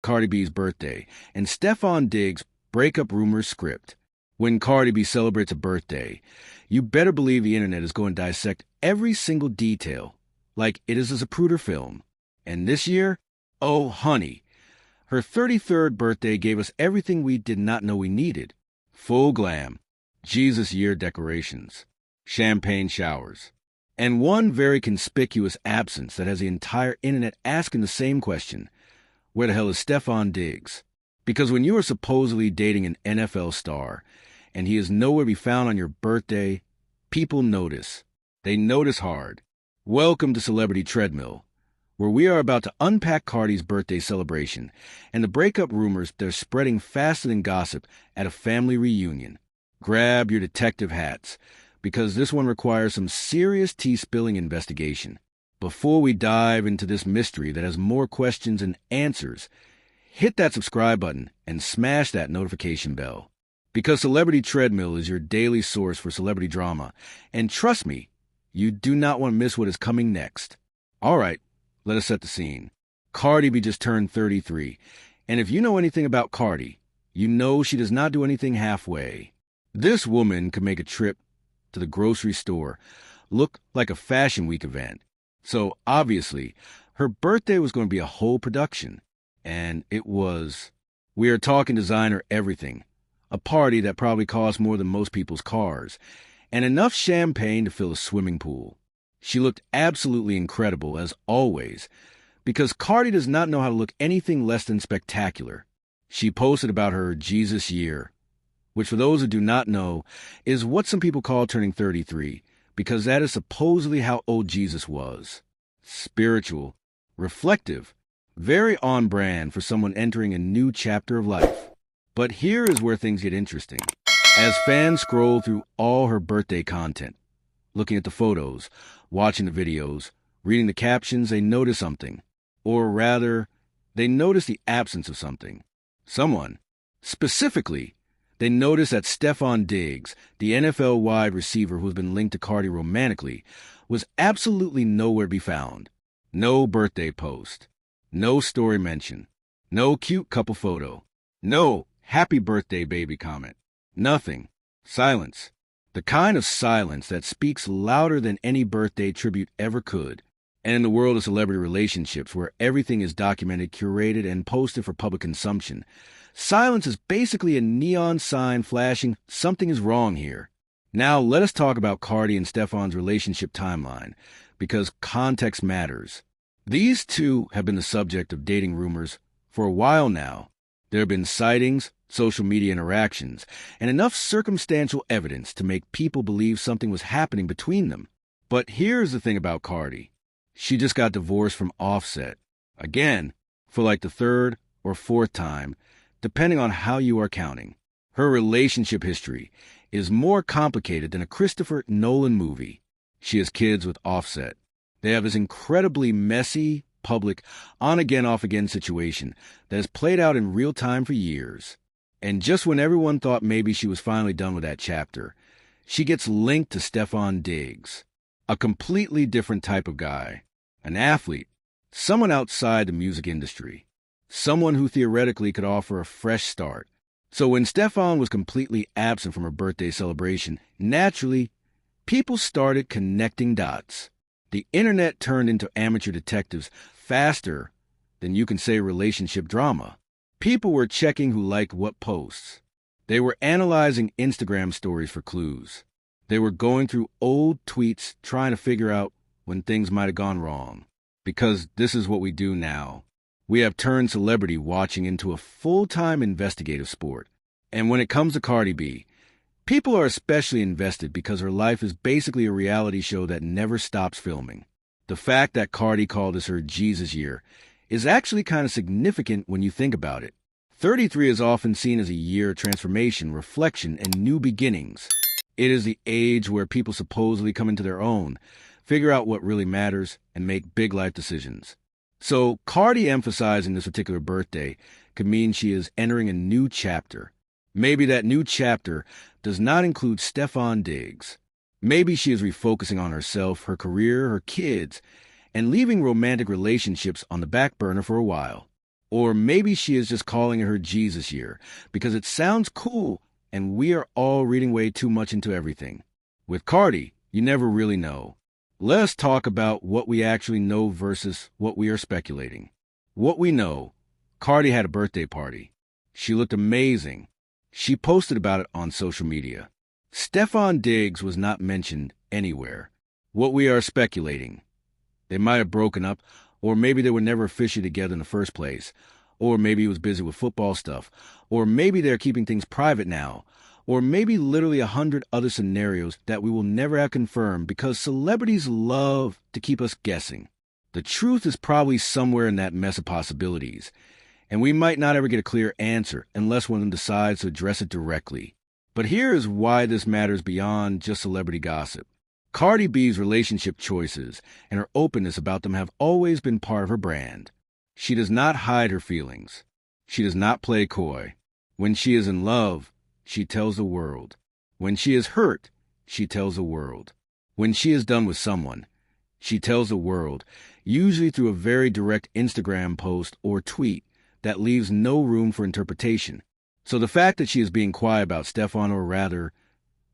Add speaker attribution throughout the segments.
Speaker 1: Cardi B's birthday and Stefon Diggs' breakup rumors script. When Cardi B celebrates a birthday, you better believe the internet is going to dissect every single detail, like it is a Zapruder film. And this year, oh honey, her 33rd birthday gave us everything we did not know we needed. Full glam, Jesus year decorations, champagne showers, and one very conspicuous absence that has the entire internet asking the same question: where the hell is Stefon Diggs? Because when you are supposedly dating an NFL star and he is nowhere to be found on your birthday, people notice. They notice hard. Welcome to Celebrity Treadmill, where we are about to unpack Cardi's birthday celebration and the breakup rumors that are spreading faster than gossip at a family reunion. Grab your detective hats, because this one requires some serious tea-spilling investigation. Before we dive into this mystery that has more questions than answers, hit that subscribe button and smash that notification bell. Because Celebrity Treadmill is your daily source for celebrity drama, and trust me, you do not want to miss what is coming next. All right, let us set the scene. Cardi B just turned 33, and if you know anything about Cardi, you know she does not do anything halfway. This woman could make a trip to the grocery store look like a Fashion Week event. So obviously, her birthday was going to be a whole production. And it was. We are talking designer everything. A party that probably cost more than most people's cars, and enough champagne to fill a swimming pool. She looked absolutely incredible, as always, because Cardi does not know how to look anything less than spectacular. She posted about her Jesus year, which for those who do not know, is what some people call turning 33, because that is supposedly how old Jesus was. Spiritual, reflective, very on brand for someone entering a new chapter of life. But here is where things get interesting. As fans scroll through all her birthday content, looking at the photos, watching the videos, reading the captions, they notice something. Or rather, they notice the absence of something. Someone. Specifically, they notice that Stefon Diggs, the NFL wide receiver who has been linked to Cardi romantically, was absolutely nowhere to be found. No birthday post. No story mention. No cute couple photo. No happy birthday baby comment. Nothing. Silence. The kind of silence that speaks louder than any birthday tribute ever could. And in the world of celebrity relationships, where everything is documented, curated, and posted for public consumption, silence is basically a neon sign flashing something is wrong here. Now let us talk about Cardi and Stefon's relationship timeline, because context matters. These two have been the subject of dating rumors for a while now. There have been sightings, social media interactions, and enough circumstantial evidence to make people believe something was happening between them. But here's the thing about Cardi. She just got divorced from Offset. Again, for like the third or fourth time, depending on how you are counting. Her relationship history is more complicated than a Christopher Nolan movie. She has kids with Offset. They have this incredibly messy, public, on-again, off-again situation that has played out in real time for years. And just when everyone thought maybe she was finally done with that chapter, she gets linked to Stefon Diggs, a completely different type of guy, an athlete, someone outside the music industry, someone who theoretically could offer a fresh start. So when Stefon was completely absent from her birthday celebration, naturally, people started connecting dots. The internet turned into amateur detectives faster than you can say relationship drama. People were checking who liked what posts. They were analyzing Instagram stories for clues. They were going through old tweets trying to figure out when things might have gone wrong. Because this is what we do now. We have turned celebrity watching into a full-time investigative sport. And when it comes to Cardi B, people are especially invested because her life is basically a reality show that never stops filming. The fact that Cardi called this her Jesus year is actually kind of significant when you think about it. 33 is often seen as a year of transformation, reflection, and new beginnings. It is the age where people supposedly come into their own, figure out what really matters, and make big life decisions. So Cardi emphasizing this particular birthday could mean she is entering a new chapter. Maybe that new chapter does not include Stefon Diggs. Maybe she is refocusing on herself, her career, her kids, and leaving romantic relationships on the back burner for a while. Or maybe she is just calling it her Jesus year because it sounds cool and we are all reading way too much into everything. With Cardi, you never really know. Let's talk about what we actually know versus what we are speculating. What we know, Cardi had a birthday party. She looked amazing. She posted about it on social media. Stefon Diggs was not mentioned anywhere. What we are speculating, they might have broken up, or maybe they were never officially together in the first place, or maybe he was busy with football stuff, or maybe they're keeping things private now, or maybe literally 100 other scenarios that we will never have confirmed because celebrities love to keep us guessing. The truth is probably somewhere in that mess of possibilities, and we might not ever get a clear answer unless one of them decides to address it directly. But here is why this matters beyond just celebrity gossip. Cardi B's relationship choices and her openness about them have always been part of her brand. She does not hide her feelings. She does not play coy. When she is in love, she tells the world. When she is hurt, she tells the world. When she is done with someone, she tells the world, usually through a very direct Instagram post or tweet that leaves no room for interpretation. So the fact that she is being quiet about Stefon, or rather,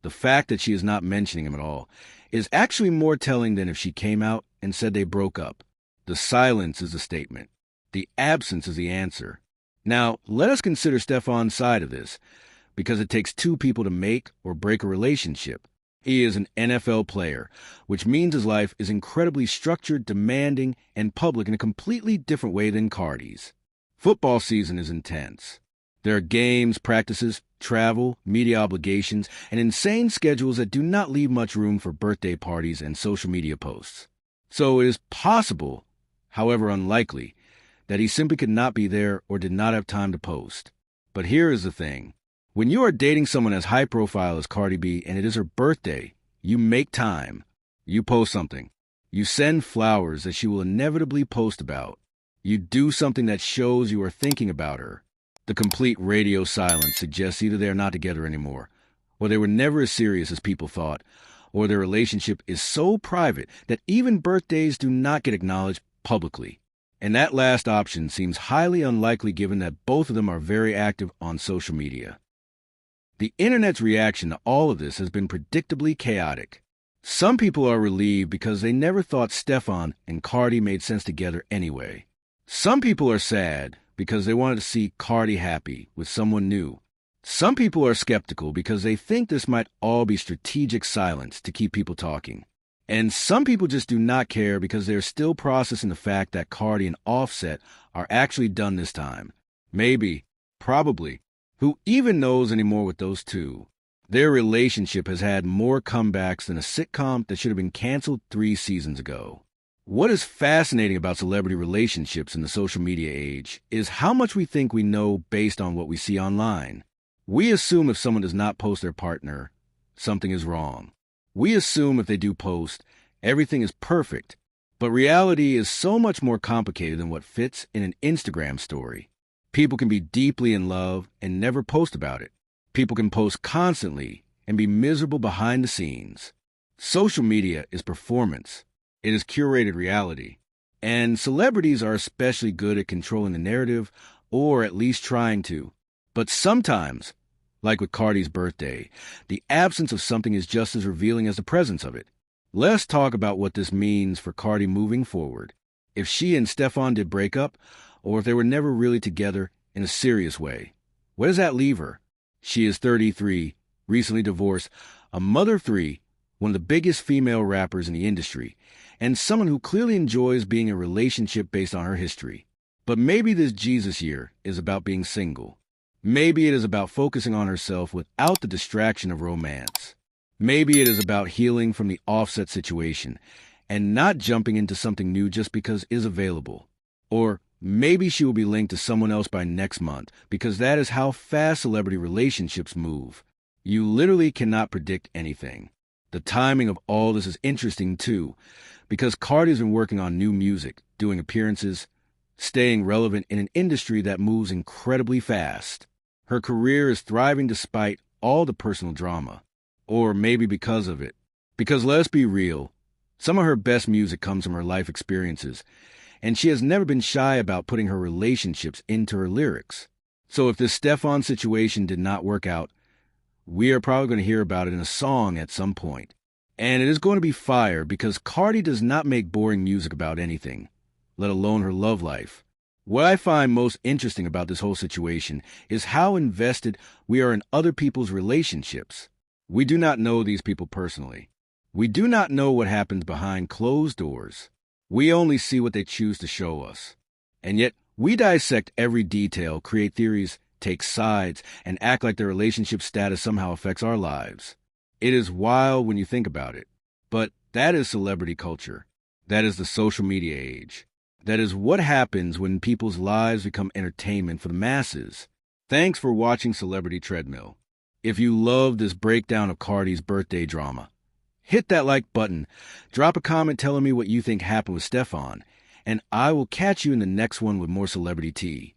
Speaker 1: the fact that she is not mentioning him at all, is actually more telling than if she came out and said they broke up. The silence is the statement. The absence is the answer. Now, let us consider Stefon's side of this, because it takes two people to make or break a relationship. He is an NFL player, which means his life is incredibly structured, demanding, and public in a completely different way than Cardi's. Football season is intense. There are games, practices, travel, media obligations, and insane schedules that do not leave much room for birthday parties and social media posts. So it is possible, however unlikely, that he simply could not be there or did not have time to post. But here is the thing. When you are dating someone as high profile as Cardi B and it is her birthday, you make time. You post something. You send flowers that she will inevitably post about. You do something that shows you are thinking about her. The complete radio silence suggests either they are not together anymore, or they were never as serious as people thought, or their relationship is so private that even birthdays do not get acknowledged publicly. And that last option seems highly unlikely given that both of them are very active on social media. The internet's reaction to all of this has been predictably chaotic. Some people are relieved because they never thought Stefon and Cardi made sense together anyway. Some people are sad because they wanted to see Cardi happy with someone new. Some people are skeptical because they think this might all be strategic silence to keep people talking. And some people just do not care because they're still processing the fact that Cardi and Offset are actually done this time. Maybe, probably. Who even knows anymore with those two? Their relationship has had more comebacks than a sitcom that should have been canceled 3 seasons ago. What is fascinating about celebrity relationships in the social media age is how much we think we know based on what we see online. We assume if someone does not post their partner, something is wrong. We assume if they do post, everything is perfect. But reality is so much more complicated than what fits in an Instagram story. People can be deeply in love and never post about it. People can post constantly and be miserable behind the scenes. Social media is performance. It is curated reality. And celebrities are especially good at controlling the narrative, or at least trying to. But sometimes, like with Cardi's birthday, the absence of something is just as revealing as the presence of it. Let's talk about what this means for Cardi moving forward. If she and Stefon did break up, or if they were never really together in a serious way, where does that leave her? She is 33, recently divorced, a mother of 3, one of the biggest female rappers in the industry, and someone who clearly enjoys being in a relationship based on her history. But maybe this Jesus year is about being single. Maybe it is about focusing on herself without the distraction of romance. Maybe it is about healing from the Offset situation and not jumping into something new just because it is available. Or maybe she will be linked to someone else by next month because that is how fast celebrity relationships move. You literally cannot predict anything. The timing of all this is interesting too, because Cardi's been working on new music, doing appearances, staying relevant in an industry that moves incredibly fast. Her career is thriving despite all the personal drama, or maybe because of it. Because let's be real, some of her best music comes from her life experiences, and she has never been shy about putting her relationships into her lyrics. So if this Stefon situation did not work out, we are probably going to hear about it in a song at some point. And it is going to be fire because Cardi does not make boring music about anything, let alone her love life. What I find most interesting about this whole situation is how invested we are in other people's relationships. We do not know these people personally. We do not know what happens behind closed doors. We only see what they choose to show us. And yet, we dissect every detail, create theories, take sides, and act like their relationship status somehow affects our lives. It is wild when you think about it. But that is celebrity culture. That is the social media age. That is what happens when people's lives become entertainment for the masses. Thanks for watching Celebrity Treadmill. If you love this breakdown of Cardi's birthday drama, hit that like button, drop a comment telling me what you think happened with Stefon, and I will catch you in the next one with more celebrity tea.